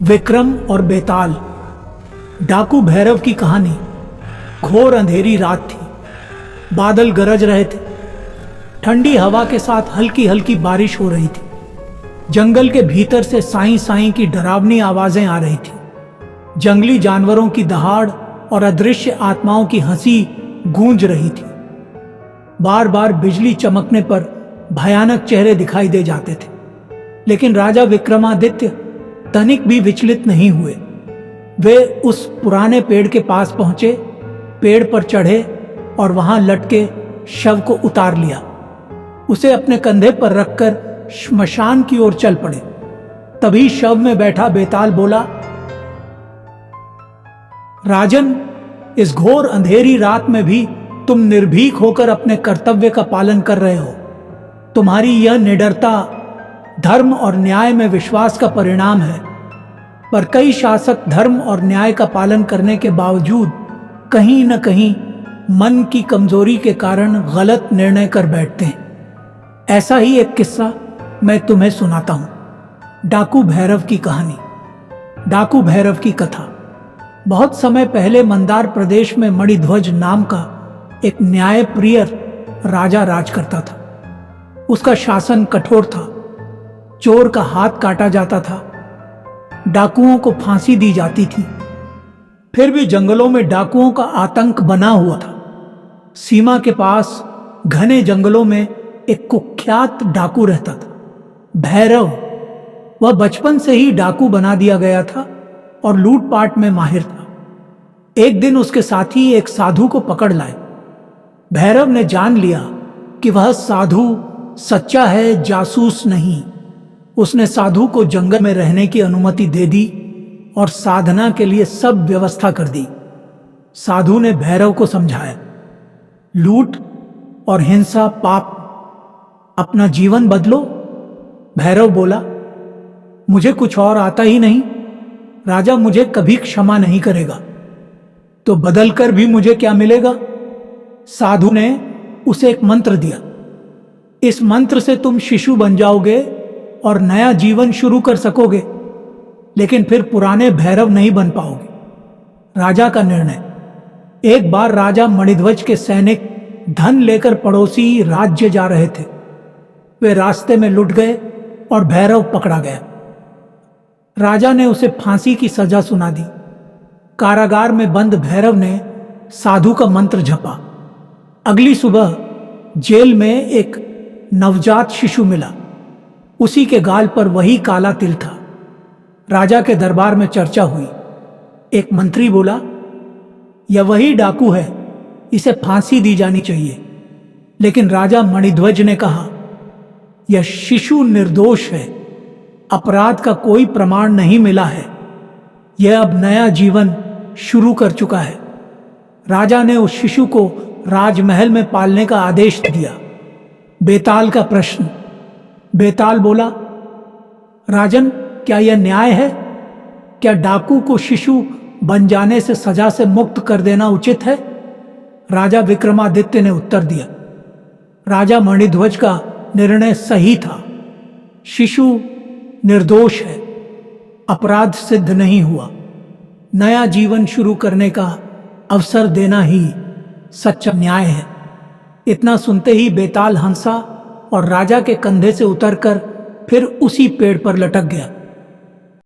विक्रम और बेताल। डाकू भैरव की कहानी। घोर अंधेरी रात थी। बादल गरज रहे थे। ठंडी हवा के साथ हल्की हल्की बारिश हो रही थी। जंगल के भीतर से साईं साईं की डरावनी आवाजें आ रही थी। जंगली जानवरों की दहाड़ और अदृश्य आत्माओं की हंसी गूंज रही थी। बार बार बिजली चमकने पर भयानक चेहरे दिखाई दे जाते थे, लेकिन राजा विक्रमादित्य तनिक भी विचलित नहीं हुए। वे उस पुराने पेड़ के पास पहुंचे, पेड़ पर चढ़े और वहां लटके शव को उतार लिया। उसे अपने कंधे पर रखकर श्मशान की ओर चल पड़े। तभी शव में बैठा बेताल बोला, राजन, इस घोर अंधेरी रात में भी तुम निर्भीक होकर अपने कर्तव्य का पालन कर रहे हो। तुम्हारी यह निडरता धर्म और न्याय में विश्वास का परिणाम है। पर कई शासक धर्म और न्याय का पालन करने के बावजूद कहीं न कहीं मन की कमजोरी के कारण गलत निर्णय कर बैठते हैं। ऐसा ही एक किस्सा मैं तुम्हें सुनाता हूं। डाकू भैरव की कहानी। डाकू भैरव की कथा। बहुत समय पहले मंदार प्रदेश में मणिध्वज नाम का एक न्यायप्रिय राजा राज करता था। उसका शासन कठोर था। चोर का हाथ काटा जाता था, डाकुओं को फांसी दी जाती थी। फिर भी जंगलों में डाकुओं का आतंक बना हुआ था। सीमा के पास घने जंगलों में एक कुख्यात डाकू रहता था, भैरव। वह बचपन से ही डाकू बना दिया गया था और लूटपाट में माहिर था। एक दिन उसके साथी एक साधु को पकड़ लाए। भैरव ने जान लिया कि वह साधु सच्चा है, जासूस नहीं। उसने साधु को जंगल में रहने की अनुमति दे दी और साधना के लिए सब व्यवस्था कर दी। साधु ने भैरव को समझाया, लूट और हिंसा पाप, अपना जीवन बदलो। भैरव बोला, मुझे कुछ और आता ही नहीं। राजा मुझे कभी क्षमा नहीं करेगा, तो बदलकर भी मुझे क्या मिलेगा? साधु ने उसे एक मंत्र दिया। इस मंत्र से तुम शिशु बन जाओगे और नया जीवन शुरू कर सकोगे, लेकिन फिर पुराने भैरव नहीं बन पाओगे। राजा का निर्णय। एक बार राजा मणिध्वज के सैनिक धन लेकर पड़ोसी राज्य जा रहे थे। वे रास्ते में लुट गए और भैरव पकड़ा गया। राजा ने उसे फांसी की सजा सुना दी। कारागार में बंद भैरव ने साधु का मंत्र जपा। अगली सुबह जेल में एक नवजात शिशु मिला। उसी के गाल पर वही काला तिल था। राजा के दरबार में चर्चा हुई। एक मंत्री बोला, यह वही डाकू है, इसे फांसी दी जानी चाहिए। लेकिन राजा मणिध्वज ने कहा, यह शिशु निर्दोष है, अपराध का कोई प्रमाण नहीं मिला है। यह अब नया जीवन शुरू कर चुका है। राजा ने उस शिशु को राजमहल में पालने का आदेश दिया। बेताल का प्रश्न। बेताल बोला, राजन, क्या यह न्याय है? क्या डाकू को शिशु बन जाने से सजा से मुक्त कर देना उचित है? राजा विक्रमादित्य ने उत्तर दिया, राजा मणिध्वज का निर्णय सही था। शिशु निर्दोष है, अपराध सिद्ध नहीं हुआ। नया जीवन शुरू करने का अवसर देना ही सच्चा न्याय है। इतना सुनते ही बेताल हंसा और राजा के कंधे से उतरकर फिर उसी पेड़ पर लटक गया।